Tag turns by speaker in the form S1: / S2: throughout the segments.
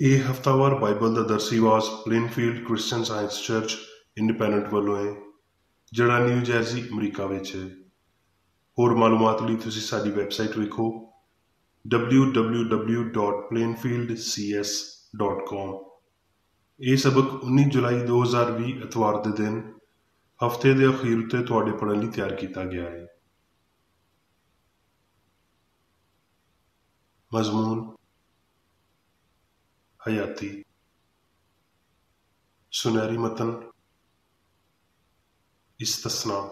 S1: ਇਹ ਹਫ਼ਤਾਵਾਰ ਬਾਈਬਲ ਦਾ ਦਰਸੀ ਵਾਸ Plainfield Christian Science Church Independent ਵੱਲੋਂ ਹੈ, ਜਿਹੜਾ ਨਿਊ ਜਰਸੀ ਅਮਰੀਕਾ ਵਿੱਚ ਹੈ। ਹੋਰ ਮਾਲੂਮਾਤ ਲਈ ਤੁਸੀਂ ਸਾਡੀ ਵੈਬਸਾਈਟ ਵੇਖੋ www.plainfieldcs.com। ਇਹ ਸਬਕ 19 ਜੁਲਾਈ 2020 ਐਤਵਾਰ ਦੇ ਦਿਨ ਹਫ਼ਤੇ ਦੇ ਅਖੀਰ ਉੱਤੇ ਤੁਹਾਡੇ ਪੜ੍ਹਨ ਲਈ ਤਿਆਰ ਕੀਤਾ ਗਿਆ ਹੈ। ਮਜ਼ਮੂਨ ਹਯਾਤੀ, ਸੁਨਹਿਰੀ ਮਤਨ, ਇਸਤਸਨਾ।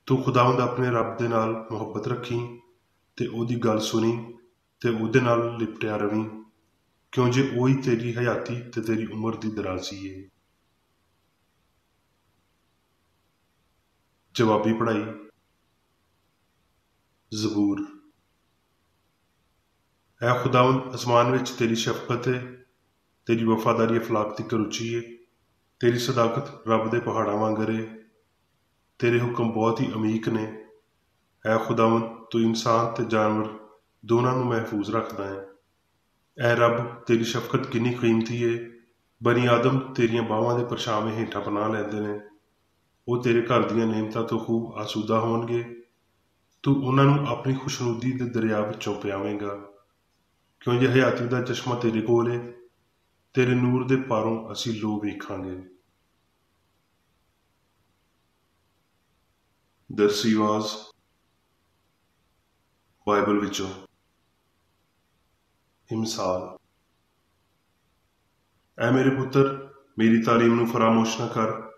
S1: ਤੂੰ ਖੁਦਾਵੰਦ ਆਪਣੇ ਰੱਬ ਦੇ ਨਾਲ ਮੁਹੱਬਤ ਰੱਖੀ ਤੇ ਉਹਦੀ ਗੱਲ ਸੁਣੀ ਤੇ ਉਹਦੇ ਨਾਲ ਲਿਪਟਿਆ ਰਵੀਂ, ਕਿਉਂ ਜੇ ਉਹੀ ਤੇਰੀ ਹਯਾਤੀ ਤੇ ਤੇਰੀ ਉਮਰ ਦੀ ਦਰਾਜ਼ੀ ਏ। ਜਵਾਬੀ ਪੜ੍ਹਾਈ। ਜ਼ਬੂਰ। ਐ ਖੁਦਾਵੰਦ, ਅਸਮਾਨ ਵਿੱਚ ਤੇਰੀ ਸ਼ਫਕਤ ਏ, ਤੇਰੀ ਵਫਾਦਾਰੀ ਅਫਲਾਕ ਤੀਕਰ ਉੱਚੀ ਏ, ਤੇਰੀ ਸਦਾਕਤ ਰੱਬ ਦੇ ਪਹਾੜਾਂ ਵਾਂਗਰ ਏ, ਤੇਰੇ ਹੁਕਮ ਬਹੁਤ ਹੀ ਅਮੀਕ ਨੇ। ਐ ਖੁਦਾਵੰਦ, ਤੂੰ ਇਨਸਾਨ ਤੇ ਜਾਨਵਰ ਦੋਨਾਂ ਨੂੰ ਮਹਿਫੂਜ਼ ਰੱਖਦਾ ਹੈ। ਐ ਰੱਬ, ਤੇਰੀ ਸ਼ਫਕਤ ਕਿੰਨੀ ਕੀਮਤੀ ਏ। ਬਨੀ ਆਦਮ ਤੇਰੀਆਂ ਬਾਹਾਂ ਦੇ ਪਰਛਾਵੇਂ ਹੇਠਾਂ ਪਨਾਹ ਲੈਂਦੇ ਨੇ। ਉਹ ਤੇਰੇ ਘਰ ਦੀਆਂ ਨੇਮਤਾਂ ਤੋਂ ਖੂਬ ਆਸੂਦਾ ਹੋਣਗੇ। ਤੂੰ ਉਹਨਾਂ ਨੂੰ ਆਪਣੀ ਖੁਸ਼ਨੂਦੀ ਦੇ ਦਰਿਆ ਵਿੱਚੋਂ ਪਿਆਵੇਂਗਾ, ਕਿਉਂ ਜੇ ਹਯਾਤੀ ਦਾ ਚਸ਼ਮਾ ਤੇਰੇ ਕੋਲ ਏ। ਤੇਰੇ ਨੂਰ ਦੇ ਪਾਰੋਂ ਅਸੀਂ ਲੋ ਵੇਖਾਂਗੇ। ਦਰਸੀ ਵਾਜ਼ ਬਾਈਬਲ ਵਿੱਚੋਂ। ਮਿਸਾਲ। ਐ ਮੇਰੇ ਪੁੱਤਰ, ਮੇਰੀ ਤਾਲੀਮ ਨੂੰ ਫਰਾਮੋਸ਼ ਨਾ ਕਰ,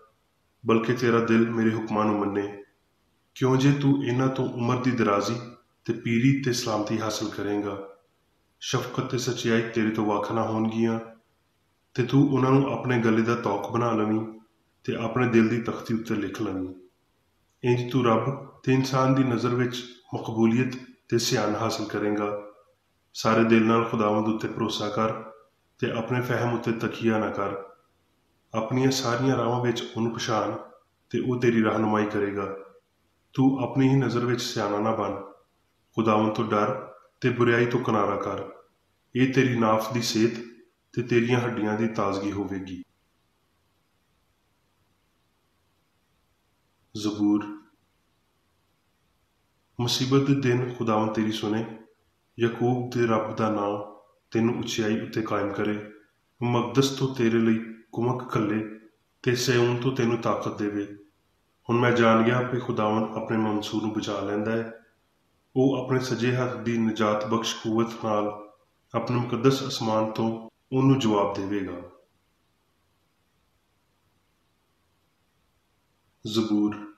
S1: ਬਲਕਿ ਤੇਰਾ ਦਿਲ ਮੇਰੇ ਹੁਕਮਾਂ ਨੂੰ ਮੰਨੇ, ਕਿਉਂ ਜੇ ਤੂੰ ਇਹਨਾਂ ਤੋਂ ਉਮਰ ਦੀ ਦਰਾਜ਼ੀ ਤੇ ਪੀਰੀ ਤੇ ਸਲਾਮਤੀ ਹਾਸਲ ਕਰੇਂਗਾ। ਸ਼ਫਕਤ ਤੇ ਸੱਚਾਈ ਤੇਰੇ ਤੋਂ ਵੱਖ ਨਾ ਹੋਣਗੀਆਂ, ਤੇ ਤੂੰ ਉਹਨਾਂ ਨੂੰ ਆਪਣੇ ਗਲੇ ਦਾ ਤੌਕ ਬਣਾ ਲਵੀਂ ਤੇ ਆਪਣੇ ਦਿਲ ਦੀ ਤਖਤੀ ਉੱਤੇ ਲਿਖ ਲਵੀਂ। ਇੰਜ ਤੂੰ ਰੱਬ ਤੇ ਇਨਸਾਨ ਦੀ ਨਜ਼ਰ ਵਿੱਚ ਮਕਬੂਲੀਅਤ ਤੇ ਸਿਆਣ ਹਾਸਲ ਕਰੇਂਗਾ। ਸਾਰੇ ਦਿਲ ਨਾਲ ਖੁਦਾਵੰਦ ਉੱਤੇ ਭਰੋਸਾ ਕਰ ਤੇ ਆਪਣੇ ਫਹਿਮ ਉੱਤੇ ਤਕੀਆ ਨਾ ਕਰ। ਆਪਣੀਆਂ ਸਾਰੀਆਂ ਰਾਹਾਂ ਵਿੱਚ ਉਹਨੂੰ ਪਛਾਣ ਤੇ ਉਹ ਤੇਰੀ ਰਹਿਨੁਮਾਈ ਕਰੇਗਾ। ਤੂੰ ਆਪਣੀ ਹੀ ਨਜ਼ਰ ਵਿੱਚ ਸਿਆਣਾ ਨਾ ਬਣ। ਖੁਦਾਵੰਦ ਤੋਂ ਡਰ ਤੇ ਬੁਰਾਈ ਤੋਂ ਕਿਨਾਰਾ ਕਰ। ਇਹ ਤੇਰੀ ਨਾਫ ਦੀ ਸਿਹਤ ਤੇ ਤੇਰੀਆਂ ਹੱਡੀਆਂ ਦੀ ਤਾਜ਼ਗੀ ਹੋਵੇਗੀ। ਜ਼ਬੂਰ। ਮੁਸੀਬਤ ਦੇ ਦਿਨ ਖੁਦਾਵੰਦ ਤੇਰੀ ਸੁਣੇ। ਯਕੂਬ ਦੇ ਰੱਬ ਦਾ ਨਾਂ ਤੈਨੂੰ ਉਚਾਈ ਉੱਤੇ ਕਾਇਮ ਕਰੇ। ਮਕਦਸ ਤੋਂ ਤੇਰੇ ਲਈ ਕੁਮਕ ਘੱਲੇ ਤੇ ਸਿਯੋਨ ਤੋਂ ਤੈਨੂੰ ਤਾਕਤ ਦੇਵੇ। ਹੁਣ ਮੈਂ ਜਾਣ ਗਿਆ ਕਿ ਖੁਦਾਵੰਦ ਆਪਣੇ ਮਨਸੂਰ ਨੂੰ ਬਚਾ ਲੈਂਦਾ ਹੈ। ਉਹ ਆਪਣੇ ਸੱਜੇ ਹੱਥ ਦੀ ਨਜਾਤ ਬਖਸ਼ ਕੂਵਤ ਨਾਲ ਆਪਣੇ ਮੁਕੱਦਸ ਅਸਮਾਨ ਤੋਂ ਉਹਨੂੰ ਜਵਾਬ ਦੇਵੇਗਾ। ਜ਼ਬੂਰ।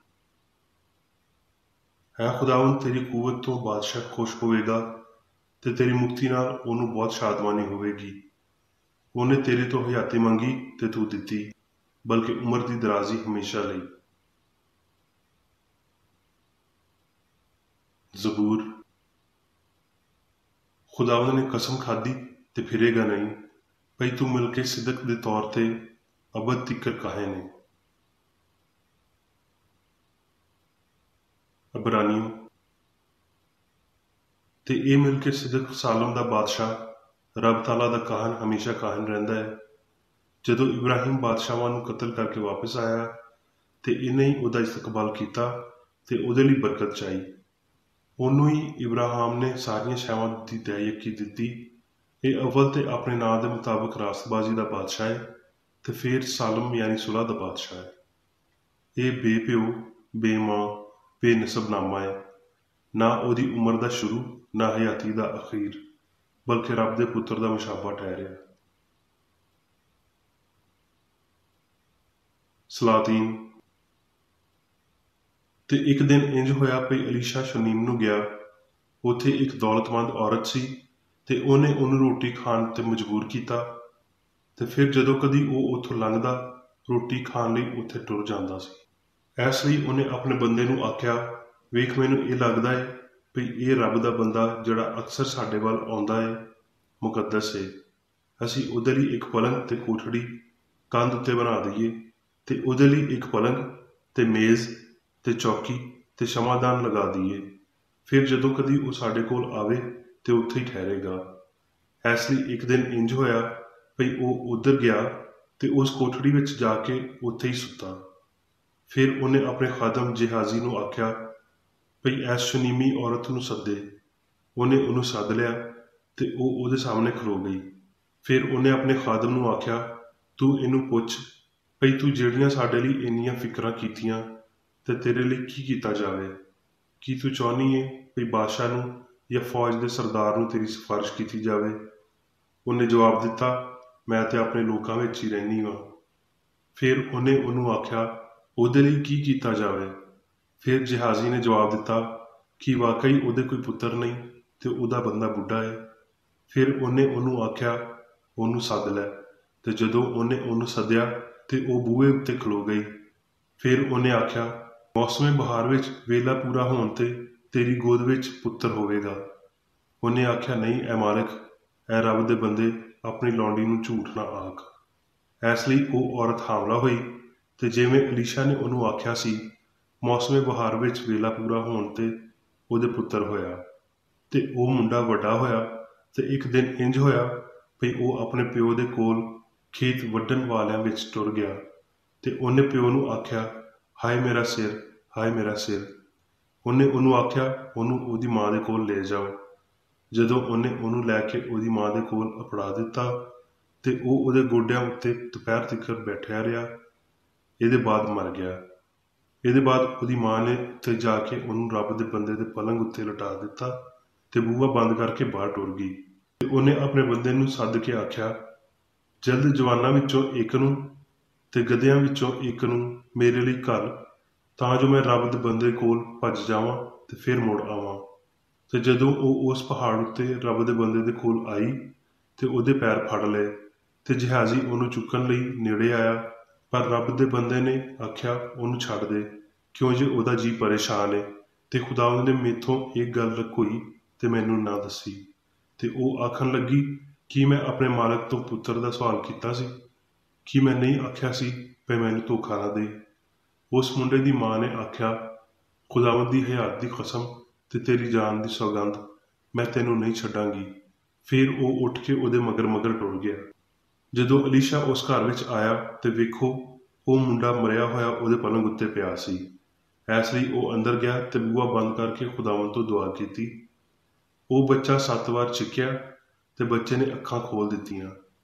S1: ਹੈ ਖੁਦਾਵੰਦ, ਤੇਰੀ ਕੂਵਤ ਤੋਂ ਬਾਦਸ਼ਾਹ ਖੁਸ਼ ਹੋਵੇਗਾ ਤੇ ਤੇਰੀ ਮੁਕਤੀ ਨਾਲ ਉਹਨੂੰ ਬਹੁਤ ਸ਼ਾਦਮਾਨੀ ਹੋਵੇਗੀ। ਉਹਨੇ ਤੇਰੇ ਤੋਂ ਹਯਾਤੀ ਮੰਗੀ ਤੇ ਤੂੰ ਦਿੱਤੀ, ਬਲਕਿ ਉਮਰ ਦੀ ਦਰਾਜ਼ੀ ਹਮੇਸ਼ਾ ਲਈ। ਜ਼ਬੂਰ। ਖੁਦਾਵੰਦ ਨੇ ਕਸਮ ਖਾਧੀ ਤੇ ਫਿਰੇਗਾ ਨਹੀਂ, ਭਈ ਤੂੰ ਮਿਲ ਕੇ ਸਿਦਕ ਦੇ ਤੌਰ ਤੇ ਅਬਦ ਤਿਕਰ ਕਾਹੇ ਨੇ। ਅਬਰਾਨੀਓ। ਤੇ ਇਹ ਮਿਲ ਕੇ ਸਿਦਕ ਸਾਲਮ ਦਾ ਬਾਦਸ਼ਾਹ ਰੱਬ ਤਾਲਾ ਦਾ ਕਾਹਨ ਹਮੇਸ਼ਾ ਕਾਹਨ ਰਹਿੰਦਾ ਹੈ। ਜਦੋਂ ਇਬਰਾਹਿਮ ਬਾਦਸ਼ਾਹਾਂ ਨੂੰ ਕਤਲ ਕਰਕੇ ਵਾਪਸ ਆਇਆ ਤੇ ਇਹਨੇ ਹੀ ਉਹਦਾ ਇਸਤਕਬਾਲ ਕੀਤਾ ਤੇ ਉਹਦੇ ਲਈ ਬਰਕਤ ਚਾਹੀ। ਉਹਨੂੰ ਹੀ ਇਬਰਾਹਿਮ ਨੇ ਸਾਰੀਆਂ ਸ਼ੈਵਾਂ ਦੀ ਦਇਆਕੀ ਦਿੱਤੀ। ਇਹ ਅਵਲ ਤੇ ਆਪਣੇ ਨਾਂ ਦੇ ਮੁਤਾਬਕ ਰਾਸਤਬਾਜ਼ੀ ਦਾ ਬਾਦਸ਼ਾਹ ਹੈ ਤੇ ਫਿਰ ਸਾਲਮ ਯਾਨੀ ਸੁਲ੍ਹਾ ਦਾ ਬਾਦਸ਼ਾਹ ਹੈ। ਇਹ ਬੇਪਿਓ ਬੇਮਾਂ ਬੇਨਸਬਨਾਮਾ ਹੈ। ਨਾ ਉਹਦੀ ਉਮਰ ਦਾ ਸ਼ੁਰੂ ਨਾ ਹਯਾਤੀ ਦਾ ਅਖੀਰ, ਬਲਕਿ ਰੱਬ ਦੇ ਪੁੱਤਰ ਦਾ ਮੁਸ਼ਾਬਾ ਠਹਿਰਿਆ। ਸਲਾਤੀਨ। ਤੇ ਇੱਕ ਦਿਨ ਇੰਜ ਹੋਇਆ ਭਈ ਅਲੀਸ਼ਾ ਸ਼ੁਨੀਮ ਨੂੰ ਗਿਆ। ਉੱਥੇ ਇੱਕ ਦੌਲਤਮੰਦ ਔਰਤ ਸੀ ਤੇ ਉਹਨੇ ਉਹਨੂੰ ਰੋਟੀ ਖਾਣ ਤੇ ਮਜਬੂਰ ਕੀਤਾ। ਤੇ ਫਿਰ ਜਦੋਂ ਕਦੀ ਉਹ ਉੱਥੋਂ ਲੰਘਦਾ ਰੋਟੀ ਖਾਣ ਲਈ ਉੱਥੇ ਟੁਰ ਜਾਂਦਾ ਸੀ। ਇਸ ਲਈ ਉਹਨੇ ਆਪਣੇ ਬੰਦੇ ਨੂੰ ਆਖਿਆ, ਵੇਖ, ਮੈਨੂੰ ਇਹ ਲੱਗਦਾ ਹੈ ਭਈ ਇਹ ਰੱਬ ਦਾ ਬੰਦਾ ਜਿਹੜਾ ਅਕਸਰ ਸਾਡੇ ਵੱਲ ਆਉਂਦਾ ਹੈ ਮੁਕੱਦਸ ਹੈ। ਅਸੀਂ ਉਹਦੇ ਲਈ ਇੱਕ ਪਲੰਗ ਤੇ ਕੋਠੜੀ ਕੰਧ ਉੱਤੇ ਬਣਾ ਦਈਏ ਤੇ ਉਹਦੇ ਲਈ ਇੱਕ ਪਲੰਗ ਤੇ ਮੇਜ਼ ਤੇ ਚੌਕੀ ਤੇ ਸ਼ਮਾਦਾਨ ਲਗਾ ਦਈਏ। ਫਿਰ ਜਦੋਂ ਕਦੀ ਉਹ ਸਾਡੇ ਕੋਲ ਆਵੇ ਤੇ ਉੱਥੇ ਹੀ ਠਹਿਰੇਗਾ। ਇਸ ਲਈ ਇੱਕ ਦਿਨ ਇੰਜ ਹੋਇਆ ਭਈ ਉਹ ਉੱਧਰ ਗਿਆ ਤੇ ਉਸ ਕੋਠੜੀ ਵਿੱਚ ਜਾ ਕੇ ਉੱਥੇ ਹੀ ਸੁੱਤਾ। ਫਿਰ ਉਹਨੇ ਆਪਣੇ ਖਾਦਮ ਜਿਹਾਜ਼ੀ ਨੂੰ ਆਖਿਆ ਭਈ ਇਸ ਸ਼ੁਨੀਮੀ ਔਰਤ ਨੂੰ ਸੱਦੇ। ਉਹਨੇ ਉਹਨੂੰ ਸੱਦ ਲਿਆ ਤੇ ਉਹ ਉਹਦੇ ਸਾਹਮਣੇ ਖਲੋ ਗਈ। ਫਿਰ ਉਹਨੇ ਆਪਣੇ ਖਾਦਮ ਨੂੰ ਆਖਿਆ, ਤੂੰ ਇਹਨੂੰ ਪੁੱਛ ਭਈ ਤੂੰ ਜਿਹੜੀਆਂ ਸਾਡੇ ਲਈ ਇੰਨੀਆਂ ਫਿਕਰਾਂ ਕੀਤੀਆਂ ਤੇ ਤੇਰੇ ਲਈ ਕੀ ਕੀਤਾ ਜਾਵੇ। ਕੀ ਤੂੰ ਚਾਹੁੰਦੀ ਏ ਭਈ ਬਾਦਸ਼ਾਹ ਨੂੰ ਜਾਂ ਫੌਜ ਦੇ ਸਰਦਾਰ ਨੂੰ ਤੇਰੀ ਸਿਫਾਰਿਸ਼ ਕੀਤੀ ਜਾਵੇ? ਉਹਨੇ ਜਵਾਬ ਦਿੱਤਾ, ਮੈਂ ਤੇ ਆਪਣੇ ਲੋਕਾਂ ਵਿੱਚ ਹੀ ਰਹਿੰਦੀ ਹਾਂ। ਫਿਰ ਉਹਨੇ ਉਹਨੂੰ ਆਖਿਆ, ਉਹਦੇ ਲਈ ਕੀ ਕੀਤਾ ਜਾਵੇ? ਫਿਰ ਜਿਹਾਜ਼ੀ ਨੇ ਜਵਾਬ ਦਿੱਤਾ ਕਿ ਵਾਕਈ ਉਹਦੇ ਕੋਈ ਪੁੱਤਰ ਨਹੀਂ ਤੇ ਉਹਦਾ ਬੰਦਾ ਬੁੱਢਾ ਹੈ। ਫਿਰ ਉਹਨੇ ਉਹਨੂੰ ਆਖਿਆ, ਉਹਨੂੰ ਸੱਦ ਲੈ। ਤੇ ਜਦੋਂ ਉਹਨੇ ਉਹਨੂੰ ਸੱਦਿਆ ਤੇ ਉਹ ਬੂਹੇ ਉੱਤੇ ਖਲੋ ਗਈ। ਫਿਰ ਉਹਨੇ ਆਖਿਆ, ਮੌਸਮੇ ਬਹਾਰ ਵਿੱਚ ਵੇਲਾ ਪੂਰਾ ਹੋਣ ਤੇ ਤੇਰੀ ਗੋਦ ਵਿੱਚ ਪੁੱਤਰ ਹੋਵੇਗਾ। ਉਹਨੇ ਆਖਿਆ, ਨਹੀਂ ਐ ਮਾਲਕ, ਐ ਰੱਬ ਦੇ ਬੰਦੇ, ਆਪਣੀ ਲੌਂਡੀ ਨੂੰ ਝੂਠ ਨਾ ਆਖ। ਇਸ ਲਈ ਉਹ ਔਰਤ ਹਾਮਲਾ ਹੋਈ ਤੇ ਜਿਵੇਂ ਅਲੀਸ਼ਾ ਨੇ ਉਹਨੂੰ ਆਖਿਆ ਸੀ, ਮੌਸਮੇ ਬਹਾਰ ਵਿੱਚ ਵੇਲਾ ਪੂਰਾ ਹੋਣ ਤੇ ਉਹਦੇ ਪੁੱਤਰ ਹੋਇਆ। ਤੇ ਉਹ ਮੁੰਡਾ ਵੱਡਾ ਹੋਇਆ ਤੇ ਇੱਕ ਦਿਨ ਇੰਜ ਹੋਇਆ ਭਈ ਉਹ ਆਪਣੇ ਪਿਓ ਦੇ ਕੋਲ ਖੇਤ ਵੱਢਣ ਵਾਲਿਆਂ ਵਿੱਚ ਟੁਰ ਗਿਆ ਤੇ ਉਹਨੇ ਪਿਓ ਨੂੰ ਆਖਿਆ, ਹਾਏ ਮੇਰਾ ਸਿਰ, ਹਾਏ ਮੇਰਾ ਸਿਰ। ਉਹਨੇ ਉਹਨੂੰ ਆਖਿਆ, ਉਹਨੂੰ ਉਹਦੀ ਮਾਂ ਦੇ ਕੋਲ ਲੈ ਜਾਓ। ਜਦੋਂ ਉਹਨੇ ਉਹਨੂੰ ਲੈ ਕੇ ਉਹਦੀ ਮਾਂ ਦੇ ਕੋਲ ਅਪੜਾ ਦਿੱਤਾ ਤੇ ਉਹ ਉਹਦੇ ਗੋਡਿਆਂ ਉੱਤੇ ਦੁਪਹਿਰ ਤੀਕ ਬੈਠਿਆ ਰਿਹਾ। ਇਹਦੇ ਬਾਅਦ ਮਰ ਗਿਆ। ਇਹਦੇ ਬਾਅਦ ਉਹਦੀ ਮਾਂ ਨੇ ਉੱਥੇ ਜਾ ਕੇ ਉਹਨੂੰ ਰੱਬ ਦੇ ਬੰਦੇ ਦੇ ਪਲੰਗ ਉੱਤੇ ਲਟਾ ਦਿੱਤਾ ਤੇ ਬੂਹਾ ਬੰਦ ਕਰਕੇ ਬਾਹਰ ਟੁਰ ਗਈ। ਤੇ ਉਹਨੇ ਆਪਣੇ ਬੰਦੇ ਨੂੰ ਸੱਦ ਕੇ ਆਖਿਆ, ਜਲਦ ਜਵਾਨਾਂ ਵਿੱਚੋਂ ਇੱਕ ਨੂੰ ਤੇ ਗਧਿਆਂ ਵਿੱਚੋਂ ਇੱਕ ਨੂੰ ਮੇਰੇ ਲਈ ਘੱਲ, ਤਾਂ ਜੋ ਮੈਂ ਰੱਬ ਦੇ ਬੰਦੇ ਕੋਲ ਭੱਜ ਜਾਵਾਂ ਤੇ ਫਿਰ ਮੁੜ ਆਵਾਂ। ਤੇ ਜਦੋਂ ਉਹ ਉਸ ਪਹਾੜ ਉੱਤੇ ਰੱਬ ਦੇ ਬੰਦੇ ਦੇ ਕੋਲ ਆਈ ਤੇ ਉਹਦੇ ਪੈਰ ਫੜ ਲਏ ਤੇ ਜਿਹਾਜ਼ੀ ਉਹਨੂੰ ਚੁੱਕਣ ਲਈ ਨੇੜੇ ਆਇਆ, ਪਰ ਰੱਬ ਦੇ ਬੰਦੇ ਨੇ ਆਖਿਆ, ਉਹਨੂੰ ਛੱਡ ਦੇ, ਕਿਉਂ ਜੇ ਉਹਦਾ ਜੀ ਪਰੇਸ਼ਾਨ ਏ ਤੇ ਖੁਦਾਵੰਦ ਨੇ ਮੈਥੋਂ ਇਹ ਗੱਲ ਲੁਕੋਈ ਤੇ ਮੈਨੂੰ ਨਾ ਦੱਸੀ। ਤੇ ਉਹ ਆਖਣ ਲੱਗੀ, ਕੀ ਮੈਂ ਆਪਣੇ ਮਾਲਕ ਤੋਂ ਪੁੱਤਰ ਦਾ ਸਵਾਲ ਕੀਤਾ ਸੀ? ਕੀ ਮੈਂ ਨਹੀਂ ਆਖਿਆ ਸੀ ਭਈ ਮੈਨੂੰ ਧੋਖਾ ਨਾ ਦੇ? ਉਸ ਮੁੰਡੇ ਦੀ ਮਾਂ ਨੇ ਆਖਿਆ, ਖੁਦਾਵੰਦ ਦੀ ਹਯਾਤ ਦੀ ਕਸਮ ਤੇ ਤੇਰੀ ਜਾਨ ਦੀ ਸੌਗੰਧ, ਮੈਂ ਤੈਨੂੰ ਨਹੀਂ ਛੱਡਾਂਗੀ। ਫਿਰ ਉਹ ਉੱਠ ਕੇ ਉਹਦੇ ਮਗਰ ਮਗਰ ਟੁਰ ਗਿਆ। ਜਦੋਂ ਅਲੀਸ਼ਾ ਉਸ ਘਰ ਵਿੱਚ ਆਇਆ ਤੇ ਵੇਖੋ, ਉਹ ਮੁੰਡਾ ਮਰਿਆ ਹੋਇਆ ਉਹਦੇ ਪਲੰਗ ਉੱਤੇ ਪਿਆ ਸੀ। ਇਸ ਲਈ ਉਹ ਅੰਦਰ ਗਿਆ ਤੇ ਬੂਹਾ ਬੰਦ ਕਰਕੇ ਖੁਦਾਵੰਦ ਤੋਂ ਦੁਆ ਕੀਤੀ। ਉਹ ਬੱਚਾ 7 ਵਾਰ ਚਿੱਕਿਆ ਤੇ ਬੱਚੇ ਨੇ ਅੱਖਾਂ ਖੋਲ ਦਿੱਤੀਆਂ।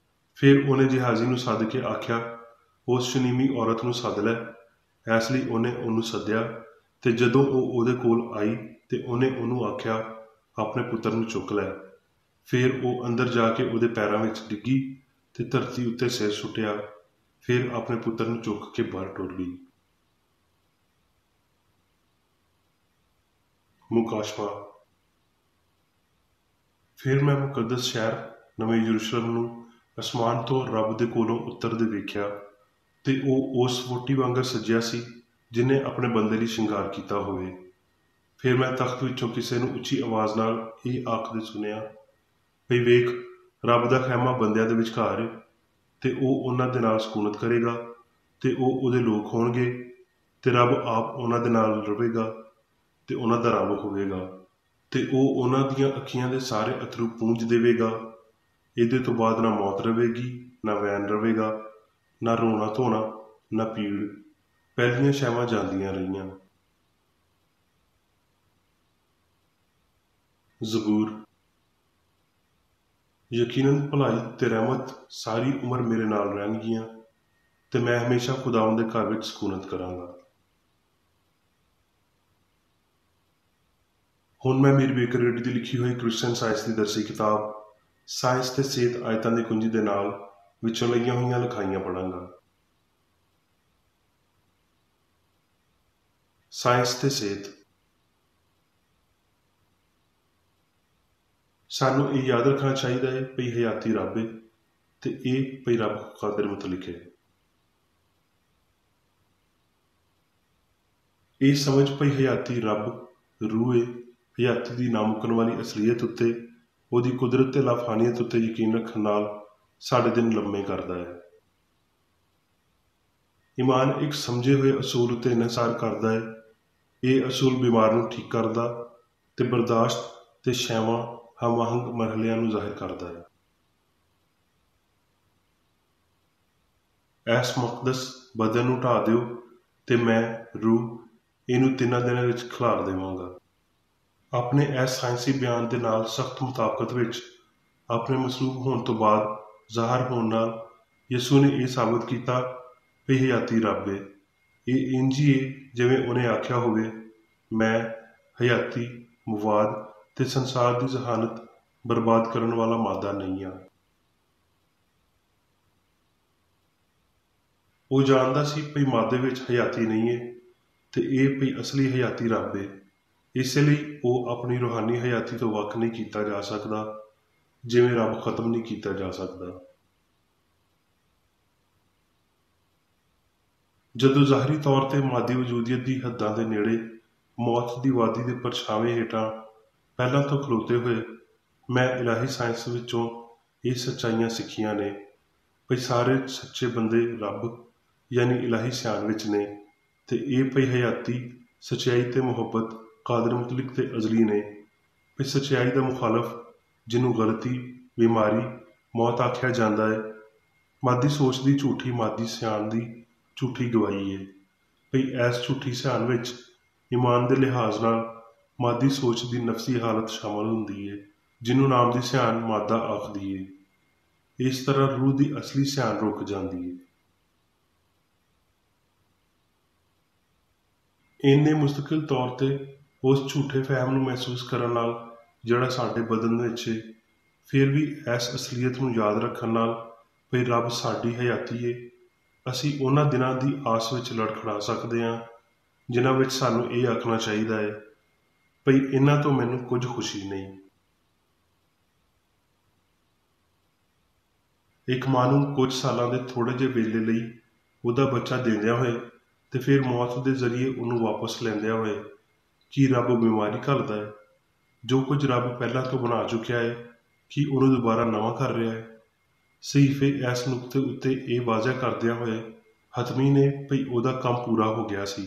S1: ਫਿਰ ਉਹਨੇ ਜਿਹਾਜ਼ੀ ਨੂੰ ਸੱਦ ਕੇ ਆਖਿਆ, ਉਸ ਸ਼ੁਨੀਮੀ ਔਰਤ ਨੂੰ ਸੱਦ ਲੈ। ਇਸ ਲਈ ਉਹਨੇ ਉਹਨੂੰ ਸੱਦਿਆ ਤੇ ਜਦੋਂ ਉਹ ਉਹਦੇ ਕੋਲ ਆਈ ਤੇ ਉਹਨੇ ਉਹਨੂੰ ਆਖਿਆ, ਆਪਣੇ ਪੁੱਤਰ ਨੂੰ ਚੁੱਕ ਲੈ। ਫਿਰ ਉਹ ਅੰਦਰ ਜਾ ਕੇ ਉਹਦੇ ਪੈਰਾਂ ਵਿੱਚ ਡਿੱਗੀ ਤੇ ਧਰਤੀ ਉੱਤੇ ਸਿਰ ਸੁੱਟਿਆ। ਫਿਰ ਆਪਣੇ ਪੁੱਤਰ ਨੂੰ ਚੁੱਕ ਕੇ ਬਾਹਰ ਟੁਰ ਗਈ। ਮੁਕਾਸ਼ਵਾ। ਫਿਰ ਮੈਂ ਮੁਕੱਦਸ ਸ਼ਹਿਰ ਨਵੇਂ ਯਰੂਸ਼ਲਮ ਨੂੰ ਅਸਮਾਨ ਤੋਂ ਰੱਬ ਦੇ ਕੋਲੋਂ ਉਤਰਦੇ ਵੇਖਿਆ ਤੇ ਉਹ ਉਸ ਵਹੁਟੀ ਵਾਂਗਰ ਸੱਜਿਆ ਸੀ ਜਿਹਨੇ ਆਪਣੇ ਬੰਦੇ ਲਈ ਸ਼ਿੰਗਾਰ ਕੀਤਾ ਹੋਵੇ। ਫਿਰ ਮੈਂ ਤਖਤ ਵਿੱਚੋਂ ਕਿਸੇ ਨੂੰ ਉੱਚੀ ਆਵਾਜ਼ ਨਾਲ ਇਹ ਆਖਦੇ ਸੁਣਿਆ, ਭਈ ਵੇਖ, ਰੱਬ ਦਾ ਖੈਮਾ ਬੰਦਿਆਂ ਦੇ ਵਿਚਕਾਰ ਹੈ ਤੇ ਉਹ ਉਹਨਾਂ ਦੇ ਨਾਲ ਸਕੂਨਤ ਕਰੇਗਾ ਤੇ ਉਹ ਉਹਦੇ ਲੋਕ ਹੋਣਗੇ ਤੇ ਰੱਬ ਆਪ ਉਹਨਾਂ ਦੇ ਨਾਲ ਰਹੇਗਾ ਤੇ ਉਹਨਾਂ ਦਾ ਰੱਬ ਹੋਵੇਗਾ ਤੇ ਉਹ ਉਹਨਾਂ ਦੀਆਂ ਅੱਖੀਆਂ ਦੇ ਸਾਰੇ ਅਥਰੂ ਪੂੰਝ ਦੇਵੇਗਾ। ਇਹਦੇ ਤੋਂ ਬਾਅਦ ਨਾ ਮੌਤ ਰਵੇਗੀ, ਨਾ ਵੈਨ ਰਵੇਗਾ, ਨਾ ਰੋਣਾ ਧੋਣਾ, ਨਾ ਪੀੜ। ਪਹਿਲੀਆਂ ਸ਼ੈਵਾਂ ਜਾਂਦੀਆਂ ਰਹੀਆਂ। ਜ਼ਬੂਰ। ਯਕੀਨਨ ਭਲਾਈ ਤੇ ਰਹਿਮਤ ਸਾਰੀ ਉਮਰ ਮੇਰੇ ਨਾਲ ਰਹਿਣਗੀਆਂ ਤੇ ਮੈਂ ਹਮੇਸ਼ਾ ਖੁਦਾਵੰਦ ਦੇ ਘਰ ਵਿੱਚ ਸਕੂਨਤ ਕਰਾਂਗਾ। ਹੁਣ ਮੈਂ ਮੀਰ ਬੇਕਰ ਰੈਡੀ ਦੀ ਲਿਖੀ ਹੋਈ ਕ੍ਰਿਸਚਨ ਸਾਇੰਸ ਦੀ ਦਰਸੀ ਕਿਤਾਬ ਸਾਇੰਸ ਤੇ ਸਿਹਤ ਆਇਤਾਂ ਦੀ ਕੁੰਜੀ ਦੇ ਨਾਲ ਵਿੱਚੋਂ ਲਈਆਂ ਹੋਈਆਂ ਲਿਖਾਈਆਂ ਪੜ੍ਹਾਂਗਾ। ਸਾਇੰਸ ਤੇ ਸਿਹਤ। ਸਾਨੂੰ ਇਹ ਯਾਦ ਰੱਖਣਾ ਚਾਹੀਦਾ ਹੈ ਭਈ ਹਯਾਤੀ ਰੱਬ ਹੈ ਤੇ ਇਹ ਭਈ ਰੱਬ ਕਾਦਰ ਮੁਤਲਕ ਹੈ। ਇਹ ਸਮਝ ਭਈ ਹਯਾਤੀ ਰੱਬ ਰੂਹ ਹੈ। ਹਯਾਤੀ ਦੀ ਨਾਮੁਕਣ ਵਾਲੀ ਅਸਲੀਅਤ ਉੱਤੇ, ਉਹਦੀ ਕੁਦਰਤ ਤੇ ਲਾਫਾਨੀਅਤ ਉੱਤੇ ਯਕੀਨ ਰੱਖਣ ਨਾਲ ਸਾਡੇ ਦਿਨ ਲੰਮੇ ਕਰਦਾ ਹੈ। ਈਮਾਨ ਇੱਕ ਸਮਝੇ ਹੋਏ ਅਸੂਲ ਉੱਤੇ ਇਨਸਾਰ ਕਰਦਾ ਹੈ। ਇਹ ਅਸੂਲ ਬਿਮਾਰ ਨੂੰ ਠੀਕ ਕਰਦਾ ਤੇ ਬਰਦਾਸ਼ਤ ਤੇ ਸ਼ੈਵਾਂ ਹਮਾਹੰਗ ਮਰਹਲਿਆਂ ਨੂੰ ਜ਼ਾਹਿਰ ਕਰਦਾ ਹੈ। ਇਸ ਮੁਕੱਦਸ ਬਦਨ ਨੂੰ ਢਾਹ ਦਿਓ ਤੇ ਮੈਂ ਰੂਹ ਇਹਨੂੰ 3 ਦਿਨਾਂ ਵਿੱਚ ਖਿਲਾਰ ਦੇਵਾਂਗਾ। ਆਪਣੇ ਇਸ ਸਾਇੰਸੀ ਬਿਆਨ ਦੇ ਨਾਲ ਸਖਤ ਮੁਤਾਬਕਤ ਵਿੱਚ ਆਪਣੇ ਮਸਲੂਬ ਹੋਣ ਤੋਂ ਬਾਅਦ ਜ਼ਾਹਰ ਹੋਣ ਨਾਲ ਯਿਸੂ ਨੇ ਇਹ ਸਾਬਤ ਕੀਤਾ ਵੀ ਹਯਾਤੀ ਰੱਬ ਏ। ਇਹ ਇੰਝ ਹੀ ਏ ਜਿਵੇਂ ਉਹਨੇ ਆਖਿਆ ਹੋਵੇ, ਮੈਂ ਹਯਾਤੀ, ਮਵਾਦ ਤੇ ਸੰਸਾਰ ਦੀ ਜ਼ਹਾਨਤ ਬਰਬਾਦ ਕਰਨ ਵਾਲਾ ਮਾਦਾ ਨਹੀਂ ਹਾਂ। ਉਹ ਜਾਣਦਾ ਸੀ ਭਈ ਮਾਦੇ ਵਿੱਚ ਹਯਾਤੀ ਨਹੀਂ ਏ ਤੇ ਇਹ ਭਈ ਅਸਲੀ ਹਯਾਤੀ ਰੱਬ ਏ। ਇਸੇ ਲਈ ਉਹ ਆਪਣੀ ਰੂਹਾਨੀ ਹਯਾਤੀ ਤੋਂ ਵੱਖ ਨਹੀਂ ਕੀਤਾ ਜਾ ਸਕਦਾ, ਜਿਵੇਂ ਰੱਬ ਖਤਮ ਨਹੀਂ ਕੀਤਾ ਜਾ ਸਕਦਾ। ਜਦੋਂ ਜ਼ਾਹਰੀ ਤੌਰ ਤੇ ਮਾਦੀ ਵਜੂਦੀਅਤ ਦੀ ਹੱਦਾਂ ਦੇ ਨੇੜੇ ਮੌਤ ਦੀ ਵਾਦੀ ਦੇ ਪਰਛਾਵੇਂ ਹੇਠਾਂ ਪਹਿਲਾਂ ਤੋਂ ਖਲੋਤੇ ਹੋਏ ਮੈਂ ਇਲਾਹੀ ਸਾਇੰਸ ਵਿੱਚੋਂ ਇਹ ਸੱਚਾਈਆਂ ਸਿੱਖੀਆਂ ਨੇ ਭਈ ਸਾਰੇ ਸੱਚੇ ਬੰਦੇ ਰੱਬ ਯਾਨੀ ਇਲਾਹੀ ਸਿਆਣ ਵਿੱਚ ਨੇ ਤੇ ਇਹ ਭਈ ਹਯਾਤੀ, ਸੱਚਾਈ ਤੇ ਮੁਹੱਬਤ ਕਾਦਰ ਮੁਤਲਕ ਤੇ ਅਜ਼ਲੀ ਨੇ। ਭਈ ਸੱਚਾਈ ਦਾ ਮੁਖਾਲਫ, ਜਿਹਨੂੰ ਗਲਤੀ, ਬਿਮਾਰੀ, ਮੌਤ ਆਖਿਆ ਜਾਂਦਾ ਹੈ, ਮਾਦੀ ਸੋਚ ਦੀ ਝੂਠੀ ਮਾਦੀ ਸਿਆਣ ਦੀ ਝੂਠੀ ਗਵਾਹੀ ਹੈ। ਭਈ ਇਸ ਝੂਠੀ ਸਿਆਣ ਵਿੱਚ ਈਮਾਨ ਦੇ ਲਿਹਾਜ਼ ਨਾਲ ਮਾਦੀ ਸੋਚ ਦੀ ਨਫਸੀ ਹਾਲਤ ਸ਼ਾਮਲ ਹੁੰਦੀ ਹੈ, ਜਿਹਨੂੰ ਨਾਮ ਦੀ ਸਿਆਣ ਮਾਦਾ ਆਖਦੀ ਹੈ। ਇਸ ਤਰ੍ਹਾਂ ਰੂਹ ਦੀ ਅਸਲੀ ਸਿਆਣ ਰੁਕ ਜਾਂਦੀ ਹੈ। ਇੰਨੇ ਮੁਸਤਕਿਲ ਤੌਰ ਤੇ ਉਸ ਝੂਠੇ ਫਹਿਮ ਨੂੰ ਮਹਿਸੂਸ ਕਰਨ ਨਾਲ ਜਿਹੜਾ ਸਾਡੇ ਬਦਨ ਵਿੱਚ ਹੈ, ਫਿਰ ਵੀ ਇਸ ਅਸਲੀਅਤ ਨੂੰ ਯਾਦ ਰੱਖਣ ਨਾਲ ਭਈ ਰੱਬ ਸਾਡੀ ਹਯਾਤੀ ਹੈ, ਅਸੀਂ ਉਹਨਾਂ ਦਿਨਾਂ ਦੀ ਆਸ ਵਿੱਚ ਲੜਖੜਾ ਸਕਦੇ ਹਾਂ ਜਿਨ੍ਹਾਂ ਵਿੱਚ ਸਾਨੂੰ ਇਹ ਆਖਣਾ ਚਾਹੀਦਾ ਹੈ ਭਈ ਇਹਨਾਂ ਤੋਂ ਮੈਨੂੰ ਕੁਝ ਖੁਸ਼ੀ ਨਹੀਂ। ਇੱਕ ਮਾਂ ਨੂੰ ਕੁਝ ਸਾਲਾਂ ਦੇ ਥੋੜ੍ਹੇ ਜਿਹੇ ਵੇਲੇ ਲਈ ਉਹਦਾ ਬੱਚਾ ਦਿੰਦਿਆਂ ਹੋਏ ਤੇ ਫਿਰ ਮੌਤ ਦੇ ਜ਼ਰੀਏ ਉਹਨੂੰ ਵਾਪਸ ਲੈਂਦਿਆਂ ਹੋਏ ਕੀ ਰੱਬ ਬਿਮਾਰੀ ਘੱਲਦਾ ਹੈ? ਜੋ ਕੁਝ ਰੱਬ ਪਹਿਲਾਂ ਤੋਂ ਬਣਾ ਚੁੱਕਿਆ ਹੈ ਕੀ ਉਹਨੂੰ ਦੁਬਾਰਾ ਨਵਾਂ ਕਰ ਰਿਹਾ ਹੈ? ਸਹੀਫੇ ਇਸ ਨੁਕਤੇ ਉੱਤੇ ਇਹ ਵਾਜ਼ਿਹ ਕਰਦਿਆਂ ਹੋਏ ਹਤਮੀ ਨੇ ਭਈ ਉਹਦਾ ਕੰਮ ਪੂਰਾ ਹੋ ਗਿਆ ਸੀ।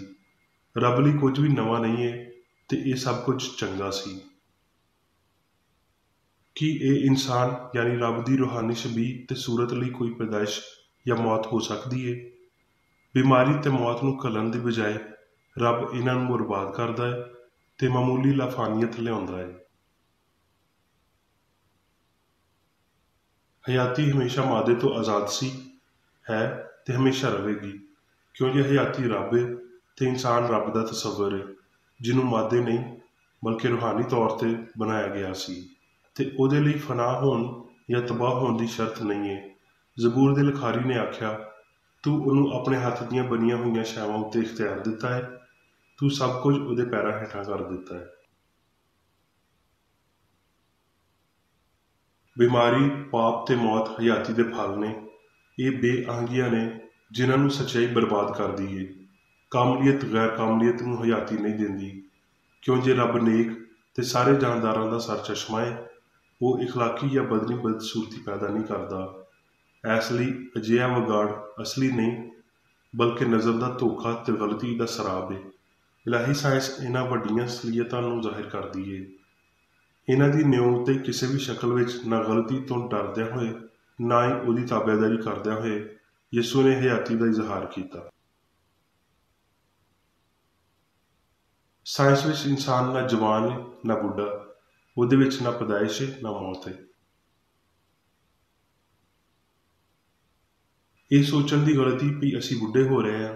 S1: ਰੱਬ ਲਈ ਕੁਝ ਵੀ ਨਵਾਂ ਨਹੀਂ ਹੈ ਤੇ ਇਹ ਸਭ ਕੁਝ ਚੰਗਾ ਸੀ। ਕੀ ਇਹ ਇਨਸਾਨ ਯਾਨੀ ਰੱਬ ਦੀ ਰੂਹਾਨੀ ਸ਼ਬੀਹ ਤੇ ਸੂਰਤ ਲਈ ਕੋਈ ਪੈਦਾਇਸ਼ ਜਾਂ ਮੌਤ ਹੋ ਸਕਦੀ ਹੈ? ਬਿਮਾਰੀ ਤੇ ਮੌਤ ਨੂੰ ਘੱਲਣ ਦੀ ਬਜਾਏ ਰੱਬ ਇਹਨਾਂ ਨੂੰ ਬਰਬਾਦ ਕਰਦਾ ਹੈ ਤੇ ਮਾਮੂਲੀ ਲਾਫਾਨੀਅਤ ਲਿਆਉਂਦਾ ਹੈ। ਹਯਾਤੀ ਹਮੇਸ਼ਾ ਮਾਦੇ ਤੋਂ ਆਜ਼ਾਦ ਸੀ, ਹੈ ਤੇ ਹਮੇਸ਼ਾ ਰਹੇਗੀ, ਕਿਉਂਕਿ ਹਯਾਤੀ ਰੱਬ ਹੈ ਤੇ ਇਨਸਾਨ ਰੱਬ ਦਾ ਤਸੱਵਰ ਹੈ, ਜਿਹਨੂੰ ਮਾਦੇ ਨਹੀਂ ਬਲਕਿ ਰੂਹਾਨੀ ਤੌਰ ਤੇ ਬਣਾਇਆ ਗਿਆ ਸੀ ਤੇ ਉਹਦੇ ਲਈ ਫਨਾਹ ਹੋਣ ਜਾਂ ਤਬਾਹ ਹੋਣ ਦੀ ਸ਼ਰਤ ਨਹੀਂ ਹੈ। ਜ਼ਬੂਰ ਦੇ ਲਿਖਾਰੀ ਨੇ ਆਖਿਆ, ਤੂੰ ਉਹਨੂੰ ਆਪਣੇ ਹੱਥ ਦੀਆਂ ਬਣੀਆਂ ਹੋਈਆਂ ਛਾਵਾਂ ਉੱਤੇ ਇਖਤਿਆਰ ਦਿੱਤਾ ਹੈ, ਤੂੰ ਸਭ ਕੁਝ ਉਹਦੇ ਪੈਰਾਂ ਹੇਠਾਂ ਕਰ ਦਿੱਤਾ ਹੈ। ਬਿਮਾਰੀ, ਪਾਪ ਤੇ ਮੌਤ ਹਯਾਤੀ ਦੇ ਫਲ ਨੇ। ਇਹ ਬੇਅੰਗੀਆਂ ਨੇ ਜਿਨ੍ਹਾਂ ਨੂੰ ਸੱਚਾਈ ਬਰਬਾਦ ਕਰਦੀ ਹੈ। ਕਾਮਲੀਅਤ ਗੈਰ ਕਾਮਲੀਅਤ ਨੂੰ ਹਯਾਤੀ ਨਹੀਂ ਦਿੰਦੀ, ਕਿਉਂ ਜੇ ਰੱਬ ਨੇਕ ਤੇ ਸਾਰੇ ਜਾਨਦਾਰਾਂ ਦਾ ਸਰਚਸ਼ਮਾ ਹੈ, ਉਹ ਇਖਲਾਕੀ ਜਾਂ ਬਦਨੀ ਬਦਸੂਰਤੀ ਪੈਦਾ ਨਹੀਂ ਕਰਦਾ। ਇਸ ਲਈ ਅਜਿਹਾ ਵਿਗਾੜ ਅਸਲੀ ਨਹੀਂ ਬਲਕਿ ਨਜ਼ਰ ਦਾ ਧੋਖਾ ਤੇ ਗਲਤੀ ਦਾ ਸਰਾਬ ਹੈ। ਇਲਾਹੀ ਸਾਇੰਸ ਇਹਨਾਂ ਵੱਡੀਆਂ ਅਸਲੀਅਤਾਂ ਨੂੰ ਜ਼ਾਹਿਰ ਕਰਦੀ ਹੈ। ਇਹਨਾਂ ਦੀ ਨਿਉ ਉੱਤੇ ਕਿਸੇ ਵੀ ਸ਼ਕਲ ਵਿੱਚ ਨਾ ਗਲਤੀ ਤੋਂ ਡਰਦਿਆਂ ਹੋਏ ਨਾ ਹੀ ਉਹਦੀ ਤਾਬੇਦਾਰੀ ਕਰਦਿਆਂ ਹੋਏ ਯਿਸੂ ਨੇ ਹਯਾਤੀ ਦਾ ਇਜ਼ਹਾਰ ਕੀਤਾ। ਸਾਇੰਸ ਵਿੱਚ ਇਨਸਾਨ ਨਾ ਜਵਾਨ ਹੈ ਨਾ ਬੁੱਢਾ, ਉਹਦੇ ਵਿੱਚ ਨਾ ਪੈਦਾਇਸ਼ ਹੈ ਨਾ ਮੌਤ ਹੈ। ਇਹ ਸੋਚਣ ਦੀ ਗਲਤੀ ਵੀ ਅਸੀਂ ਬੁੱਢੇ ਹੋ ਰਹੇ ਹਾਂ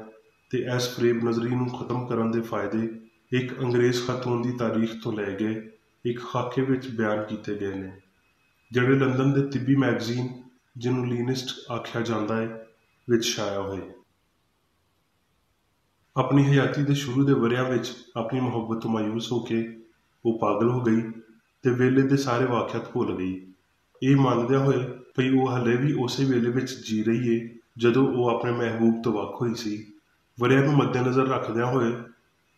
S1: ਤੇ ਇਸ ਫਰੇਬ ਨਜ਼ਰੀ ਨੂੰ ਖਤਮ ਕਰਨ ਦੇ ਫਾਇਦੇ ਇੱਕ ਅੰਗਰੇਜ਼ ਖਾਤੂਨ ਦੀ ਤਾਰੀਖ ਤੋਂ ਲੈ ਗਏ ਇੱਕ ਖਾਕੇ ਵਿੱਚ ਬਿਆਨ ਕੀਤੇ ਗਏ ਨੇ, ਜਿਹੜੇ ਲੰਦਨ ਦੇ ਤਿੱਬੀ ਮੈਗਜ਼ੀਨ, ਜਿਹਨੂੰ ਲੀਨਿਸਟ ਆਖਿਆ ਜਾਂਦਾ ਹੈ, ਵਿੱਚ ਛਾਇਆ ਹੋਏ। ਆਪਣੀ ਹਯਾਤੀ ਦੇ ਸ਼ੁਰੂ ਦੇ ਵਰ੍ਹਿਆਂ ਵਿੱਚ ਆਪਣੀ ਮੁਹੱਬਤ ਤੋਂ ਮਾਯੂਸ ਹੋ ਕੇ ਉਹ ਪਾਗਲ ਹੋ ਗਈ ਤੇ ਵੇਲੇ ਦੇ ਸਾਰੇ ਵਾਕਿਆਤ ਭੁੱਲ ਗਈ, ਇਹ ਮੰਨਦਿਆਂ ਹੋਏ ਭਈ ਉਹ ਹਲੇ ਵੀ ਉਸੇ ਵੇਲੇ ਵਿੱਚ ਜੀ ਰਹੀ ਏ ਜਦੋਂ ਉਹ ਆਪਣੇ ਮਹਿਬੂਬ ਤੋਂ ਵੱਖ ਹੋਈ ਸੀ। ਵਰ੍ਹਿਆਂ ਨੂੰ ਮੱਦੇਨਜ਼ਰ ਰੱਖਦਿਆਂ ਹੋਏ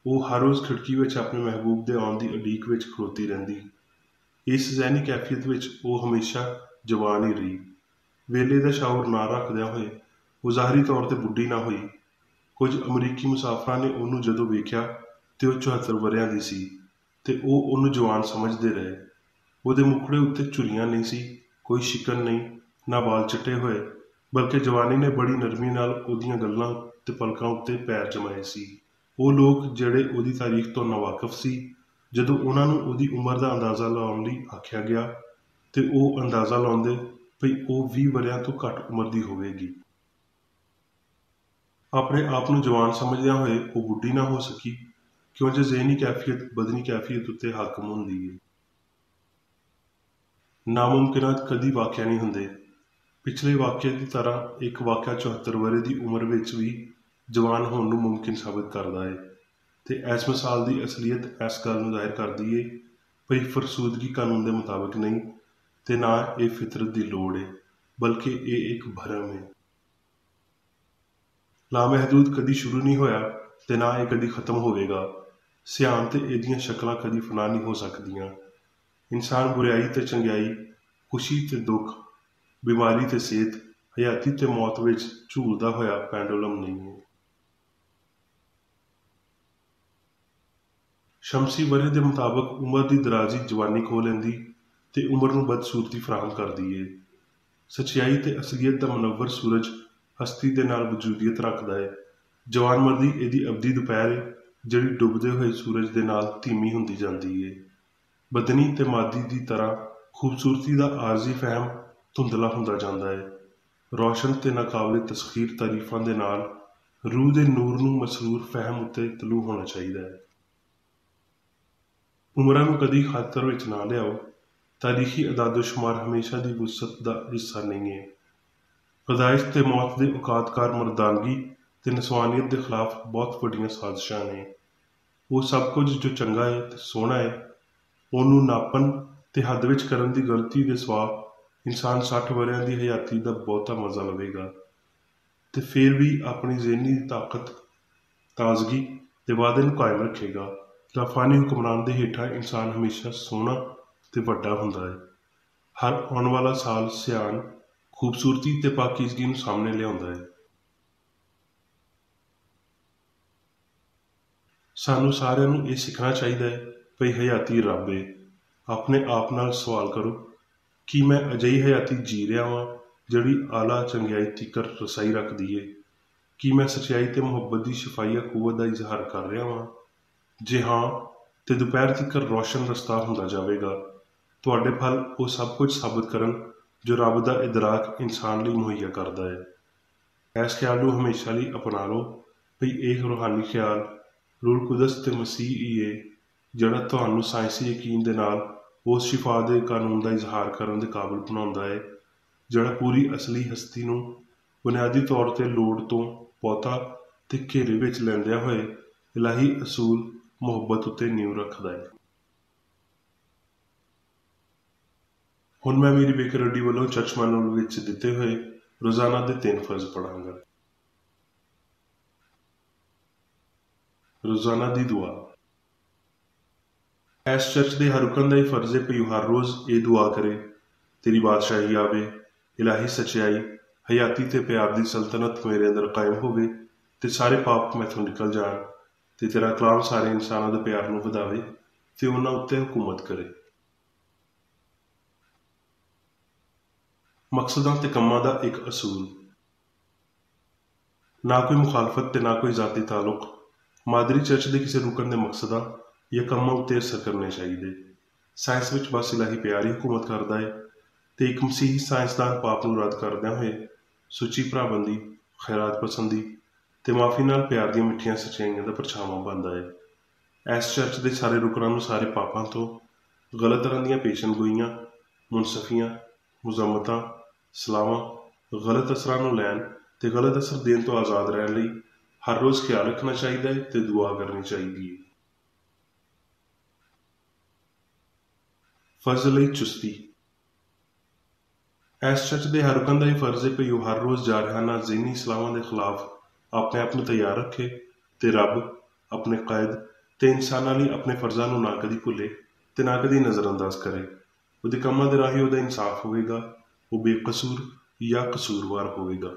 S1: ਉਹ ਹਰ ਰੋਜ਼ ਖਿੜਕੀ ਵਿੱਚ ਆਪਣੇ ਮਹਿਬੂਬ ਦੇ ਆਉਣ ਦੀ ਉਡੀਕ ਵਿੱਚ ਖਲੋਤੀ ਰਹਿੰਦੀ। ਇਸ ਜ਼ਹਿਨੀ ਕੈਫੀਅਤ ਵਿੱਚ ਉਹ ਹਮੇਸ਼ਾ ਜਵਾਨ ਹੀ ਰਹੀ। ਵੇਲੇ ਦਾ ਸ਼ਾਉਰ ਨਾ ਰੱਖਦਿਆਂ ਹੋਏ ਉਹ ਜ਼ਾਹਰੀ ਤੌਰ ਤੇ ਬੁੱਢੀ ਨਾ ਹੋਈ। ਕੁਝ ਅਮਰੀਕੀ ਮੁਸਾਫਰਾਂ ਨੇ ਉਹਨੂੰ ਜਦੋਂ ਵੇਖਿਆ ਤੇ ਉਹ 74 ਵਰ੍ਹਿਆਂ ਦੀ ਸੀ ਤੇ ਉਹ ਉਹਨੂੰ ਜਵਾਨ ਸਮਝਦੇ ਰਹੇ। ਉਹਦੇ ਮੁਖੜੇ ਉੱਤੇ ਝੁਰੀਆਂ ਨਹੀਂ ਸੀ, ਕੋਈ ਸ਼ਿਕਨ ਨਹੀਂ, ਨਾ ਵਾਲ ਚਿੱਟੇ ਹੋਏ ਬਲਕਿ ਜਵਾਨੀ ਨੇ ਬੜੀ ਨਰਮੀ ਨਾਲ ਉਹਦੀਆਂ ਗੱਲਾਂ ਤੇ ਪਲਕਾਂ ਉੱਤੇ ਪੈਰ ਜਮਾਏ ਸੀ। ਉਹ ਲੋਕ ਜਿਹੜੇ ਉਹਦੀ ਤਾਰੀਖ ਤੋਂ ਨਾਵਾਕਿਫ ਸੀ, ਜਦੋਂ ਉਹਨਾਂ ਨੂੰ ਉਹਦੀ ਉਮਰ ਦਾ ਅੰਦਾਜ਼ਾ ਲਾਉਣ ਲਈ ਆਖਿਆ ਗਿਆ ਤੇ ਉਹ ਅੰਦਾਜ਼ਾ ਲਾਉਂਦੇ ਭਈ ਉਹ 20 ਵਰ੍ਹਿਆਂ ਤੋਂ ਘੱਟ ਉਮਰ ਦੀ ਹੋਵੇਗੀ। ਆਪਣੇ ਆਪ ਨੂੰ ਜਵਾਨ ਸਮਝਦਿਆਂ ਹੋਏ ਉਹ ਬੁੱਢੀ ਨਾ ਹੋ ਸਕੀ, ਕਿਉਂ ਜੇ ਜ਼ਿਹਨੀ ਕੈਫੀਅਤ ਬਦਨੀ ਕੈਫੀਅਤ ਉੱਤੇ ਹਾਕਮ ਹੁੰਦੀ ਹੈ। ਨਾਮੁਮਕਿਨਾਤ ਕਦੀ ਵਾਕਿਆ ਨਹੀਂ ਹੁੰਦੇ। ਪਿਛਲੇ ਵਾਕਿਏ ਦੀ ਤਰ੍ਹਾਂ ਇੱਕ ਵਾਕਿਆ 74 ਵਰ੍ਹੇ ਦੀ ਉਮਰ ਵਿੱਚ ਵੀ ਜਵਾਨ ਹੋਣ ਨੂੰ ਮੁਮਕਿਨ ਸਾਬਤ ਕਰਦਾ ਹੈ, ਤੇ ਇਸ ਮਿਸਾਲ ਦੀ ਅਸਲੀਅਤ ਇਸ ਗੱਲ ਨੂੰ ਜ਼ਾਹਿਰ ਕਰਦੀ ਹੈ ਭਈ ਫਰਸੂਦਗੀ ਕਾਨੂੰਨ ਦੇ ਮੁਤਾਬਕ ਨਹੀਂ, ਤੇ ਨਾ ਇਹ ਫਿਤਰਤ ਦੀ ਲੋੜ ਹੈ, ਬਲਕਿ ਇਹ ਇੱਕ ਭਰਮ ਹੈ। ਲਾਮਹਿਦੂਦ ਕਦੀ ਸ਼ੁਰੂ ਨਹੀਂ ਹੋਇਆ ਤੇ ਨਾ ਇਹ ਕਦੀ ਖਤਮ ਹੋਵੇਗਾ। ਸਿਆਣ ਤੇ ਇਹਦੀਆਂ ਸ਼ਕਲਾਂ ਕਦੀ ਫਨਾ ਨਹੀਂ ਹੋ ਸਕਦੀਆਂ। ਇਨਸਾਨ ਬੁਰਾਈ ਤੇ ਚੰਗਿਆਈ, ਖੁਸ਼ੀ ਤੇ ਦੁੱਖ, ਬਿਮਾਰੀ ਤੇ ਸਿਹਤ, ਹਯਾਤੀ ਤੇ ਮੌਤ ਵਿੱਚ ਝੂਲਦਾ ਹੋਇਆ ਪੈਂਡੂਲਮ ਨਹੀਂ ਹੈ। ਸ਼ਮਸੀ ਵਰ੍ਹੇ ਦੇ ਮੁਤਾਬਕ ਉਮਰ ਦੀ ਦਰਾਜ਼ੀ ਜਵਾਨੀ ਖੋਹ ਲੈਂਦੀ ਤੇ ਉਮਰ ਨੂੰ ਬਦਸੂਰਤੀ ਫਰਾਹਮ ਕਰਦੀ ਹੈ। ਸੱਚਾਈ ਤੇ ਅਸਲੀਅਤ ਦਾ ਮੁਨੱਵਰ ਸੂਰਜ ਹਸਤੀ ਦੇ ਨਾਲ ਵਜੂਦੀਅਤ ਰੱਖਦਾ ਹੈ। ਜਵਾਨ ਮਰਦੀ ਇਹਦੀ ਅਬਦੀ ਦੁਪਹਿਰ ਹੈ, ਜਿਹੜੀ ਡੁੱਬਦੇ ਹੋਏ ਸੂਰਜ ਦੇ ਨਾਲ ਧੀਮੀ ਹੁੰਦੀ ਜਾਂਦੀ ਹੈ। ਬਦਨੀ ਤੇ ਮਾਦੀ ਦੀ ਤਰ੍ਹਾਂ ਖੂਬਸੂਰਤੀ ਦਾ ਆਰਜ਼ੀ ਫਹਿਮ ਧੁੰਦਲਾ ਹੁੰਦਾ ਜਾਂਦਾ ਹੈ। ਰੌਸ਼ਨ ਤੇ ਨਾਕਾਬਲੇ ਤਸਖੀਰ ਤਾਰੀਫਾਂ ਦੇ ਨਾਲ ਰੂਹ ਦੇ ਨੂਰ ਨੂੰ ਮਸਰੂਰ ਫਹਿਮ ਉੱਤੇ ਤਲੂ ਹੋਣਾ ਚਾਹੀਦਾ ਹੈ। ਉਮਰਾਂ ਨੂੰ ਕਦੀ ਖਾਤਰ ਵਿੱਚ ਨਾ ਲਿਆਓ। ਤਾਰੀਖੀ ਅਦਾਦੋ-ਸ਼ੁਮਾਰ ਹਮੇਸ਼ਾ ਦੀ ਵੁਸਅਤ ਦਾ ਹਿੱਸਾ ਨਹੀਂ ਹੈ। ਪੈਦਾਇਸ਼ ਤੇ ਮੌਤ ਦੇ ਔਕਾਤਕਾਰ ਮਰਦਾਨਗੀ ਤੇ ਨਸਵਾਨੀਅਤ ਦੇ ਖਿਲਾਫ ਬਹੁਤ ਵੱਡੀਆਂ ਸਾਜ਼ਿਸ਼ਾਂ ਨੇ। ਉਹ ਸਭ ਕੁਝ ਜੋ ਚੰਗਾ ਹੈ ਤੇ ਸੋਹਣਾ ਹੈ, ਉਹਨੂੰ ਨਾਪਣ ਤੇ ਹੱਦ ਵਿੱਚ ਕਰਨ ਦੀ ਗਲਤੀ ਦੇ ਸਵਾ ਇਨਸਾਨ 60 ਵਰ੍ਹਿਆਂ ਦੀ ਹਯਾਤੀ ਦਾ ਬਹੁਤਾ ਮਜ਼ਾ ਲਵੇਗਾ, ਤੇ ਫਿਰ ਵੀ ਆਪਣੀ ਜ਼ਿਹਨੀ ਤਾਕਤ, ਤਾਜ਼ਗੀ ਤੇ ਵਾਅਦੇ ਨੂੰ ਕਾਇਮ ਰੱਖੇਗਾ। ਲਾਫਾਨੀ ਹੁਕਮਰਾਨ ਦੇ ਹੇਠਾਂ ਇਨਸਾਨ ਹਮੇਸ਼ਾ ਸੋਹਣਾ ਤੇ ਵੱਡਾ ਹੁੰਦਾ ਹੈ। ਹਰ ਆਉਣ ਵਾਲਾ ਸਾਲ ਸਿਆਣ, ਖੂਬਸੂਰਤੀ ਤੇ ਪਾਕੀਜ਼ਗੀ ਨੂੰ ਸਾਹਮਣੇ ਲਿਆਉਂਦਾ ਹੈ। ਸਾਨੂੰ ਸਾਰਿਆਂ ਨੂੰ ਇਹ ਸਿੱਖਣਾ ਚਾਹੀਦਾ ਹੈ ਭਈ ਹਯਾਤੀ ਰੱਬ ਹੈ। ਆਪਣੇ ਆਪ ਨਾਲ ਸਵਾਲ ਕਰੋ, ਕੀ ਮੈਂ ਅਜਿਹੀ ਹਯਾਤੀ ਜੀ ਰਿਹਾ ਵਾਂ ਜਿਹੜੀ ਆਲਾ ਚੰਗਿਆਈ ਤੀਕਰ ਰਸਾਈ ਰੱਖਦੀ ਹੈ? ਕੀ ਮੈਂ ਸੱਚਾਈ ਤੇ ਮੁਹੱਬਤ ਦੀ ਸ਼ਫਾਈਆ ਕੂਵਤ ਦਾ ਇਜ਼ਹਾਰ ਕਰ ਰਿਹਾ ਵਾਂ? ਜੇ ਹਾਂ, ਤੇ ਦੁਪਹਿਰ ਤੀਕਰ ਰੌਸ਼ਨ ਰਸਤਾ ਹੁੰਦਾ ਜਾਵੇਗਾ। ਤੁਹਾਡੇ ਫਲ ਉਹ ਸਭ ਕੁਝ ਸਾਬਤ ਕਰਨ ਜੋ ਰੱਬ ਦਾ ਇਦਰਾਕ ਇਨਸਾਨ ਲਈ ਮੁਹੱਈਆ ਕਰਦਾ ਹੈ। ਇਸ ਖਿਆਲ ਨੂੰ ਹਮੇਸ਼ਾ ਲਈ ਅਪਣਾ ਲਓ ਭਈ ਇਹ ਰੂਹਾਨੀ ਖਿਆਲ ਰੂਲ ਕੁਦਸ ਤੇ ਮਸੀਹ ਹੀ ਹੈ ਜਿਹੜਾ ਤੁਹਾਨੂੰ ਸਾਇੰਸੀ ਯਕੀਨ ਦੇ ਨਾਲ ਉਸ ਸ਼ਿਫਾ ਦੇ ਕਾਨੂੰਨ ਦਾ ਇਜ਼ਹਾਰ ਕਰਨ ਦੇ ਕਾਬਲ ਬਣਾਉਂਦਾ ਹੈ, ਜਿਹੜਾ ਪੂਰੀ ਅਸਲੀ ਹਸਤੀ ਨੂੰ ਬੁਨਿਆਦੀ ਤੌਰ ਤੇ ਲੋੜ ਤੋਂ ਬਹੁਤਾ ਤੇ ਘੇਰੇ ਵਿੱਚ ਲੈਂਦਿਆਂ ਹੋਏ ਇਲਾਹੀ ਅਸੂਲ ਮੁਹੱਬਤ ਉੱਤੇ ਨੀਂਹ ਰੱਖਦਾ ਹੈ। ਹੁਣ ਮੈਂ ਮੇਰੀ ਬੇਕਰ ਅੱਡੀ ਵੱਲੋਂ ਚਰਚ ਮੈਨੂਅਲ ਵਿੱਚ ਦਿੱਤੇ ਹੋਏ ਰੋਜ਼ਾਨਾ ਦੇ 3 ਫਰਜ਼ ਪੜਾਂਗਾ। ਰੋਜ਼ਾਨਾ ਦੀ ਦੁਆ। ਇਸ ਚਰਚ ਦੇ ਹਰ ਰੁਕਨ ਦਾ ਹੀ ਫਰਜ਼ ਹੈ ਭਈ ਹਰ ਰੋਜ਼ ਇਹ ਦੁਆ ਕਰੇ, ਤੇਰੀ ਬਾਦਸ਼ਾਹੀ ਆਵੇ, ਇਲਾਹੀ ਸੱਚਾਈ, ਹਯਾਤੀ ਤੇ ਪਿਆਰ ਦੀ ਸਲਤਨਤ ਮੇਰੇ ਅੰਦਰ ਕਾਇਮ ਹੋਵੇ ਤੇ ਸਾਰੇ ਪਾਪ ਮੈਥੋਂ ਨਿਕਲ ਜਾਣ, ਤੇ ਤੇਰਾ ਕਲਾਮ ਸਾਰੇ ਇਨਸਾਨਾਂ ਦੇ ਪਿਆਰ ਨੂੰ ਵਧਾਵੇ ਤੇ ਉਹਨਾਂ ਉੱਤੇ ਹਕੂਮਤ ਕਰੇ। ਮਕਸਦਾਂ ਤੇ ਕੰਮਾਂ ਦਾ ਇੱਕ ਅਸੂਲ। ਨਾ ਕੋਈ ਮੁਖਾਲਫਤ ਤੇ ਨਾ ਕੋਈ ਜ਼ਾਤੀ ਤਾਲੁਕ ਮਾਦਰੀ ਚਰਚ ਦੇ ਕਿਸੇ ਰੁਕਨ ਦੇ ਮਕਸਦਾਂ ਜਾਂ ਕੰਮਾਂ ਉੱਤੇ ਅਸਰ ਕਰਨੇ ਚਾਹੀਦੇ। ਸਾਇੰਸ ਵਿੱਚ ਬਸ ਇਲਾਹੀ ਪਿਆਰ ਹੀ ਹਕੂਮਤ ਕਰਦਾ ਹੈ, ਤੇ ਇੱਕ ਮਸੀਹੀ ਸਾਇੰਸਦਾਨ ਪਾਪ ਨੂੰ ਰੱਦ ਕਰਦਿਆਂ ਹੋਏ ਸੁੱਚੀ ਭਰਾਬੰਦੀ, ਖੈਰਾਤ ਪਸੰਦੀ ਤੇ ਮਾਫੀ ਨਾਲ ਪਿਆਰ ਦੀਆਂ ਮਿੱਠੀਆਂ ਸੱਚਾਈਆਂ ਦਾ ਪਰਛਾਵਾਂ ਬਣਦਾ ਹੈ। ਇਸ ਚਰਚ ਦੇ ਸਾਰੇ ਰੁਕਨਾਂ ਨੂੰ ਸਾਰੇ ਪਾਪਾਂ ਤੋਂ, ਗਲਤ ਤਰ੍ਹਾਂ ਦੀਆਂ ਪੇਸ਼ਨਗੋਈਆਂ, ਮੁਨਸਫੀਆਂ, ਮੁਜ਼ੰਮਤਾਂ, ਸਲਾਹਾਂ, ਗਲਤ ਅਸਰਾਂ ਨੂੰ ਲੈਣ ਤੇ ਗਲਤ ਅਸਰ ਦੇਣ ਤੋਂ ਆਜ਼ਾਦ ਰਹਿਣ ਲਈ ਹਰ ਰੋਜ਼ ਖਿਆਲ ਰੱਖਣਾ ਚਾਹੀਦਾ ਹੈ ਤੇ ਦੁਆ ਕਰਨੀ ਚਾਹੀਦੀ ਹੈ। ਫਰਜ਼ ਲਈ ਚੁਸਤੀ। ਇਸ ਚਰਚ ਦੇ ਹਰ ਰੁਕਨ ਦਾ ਹੀ ਫਰਜ਼ ਹੈ ਭਈ ਉਹ ਹਰ ਰੋਜ਼ ਜਾਰਹਾਨਾ ਜ਼ਿਹਨੀ ਸਲਾਹਾਂ ਦੇ ਖਿਲਾਫ ਆਪਣੇ ਆਪ ਨੂੰ ਤਿਆਰ ਰੱਖੇ ਤੇ ਰੱਬ, ਆਪਣੇ ਕਾਇਦ ਤੇ ਇਨਸਾਨਾਂ ਲਈ ਆਪਣੇ ਫਰਜ਼ਾਂ ਨੂੰ ਨਾ ਕਦੀ ਭੁੱਲੇ ਤੇ ਨਾ ਕਦੀ ਨਜ਼ਰਅੰਦਾਜ਼ ਕਰੇ। ਉਹਦੇ ਕੰਮਾਂ ਦੇ ਰਾਹੀਂ ਉਹਦਾ ਇਨਸਾਫ ਹੋਵੇਗਾ, ਉਹ ਬੇਕਸੂਰ ਜਾਂ ਕਸੂਰਵਾਰ ਹੋਵੇਗਾ।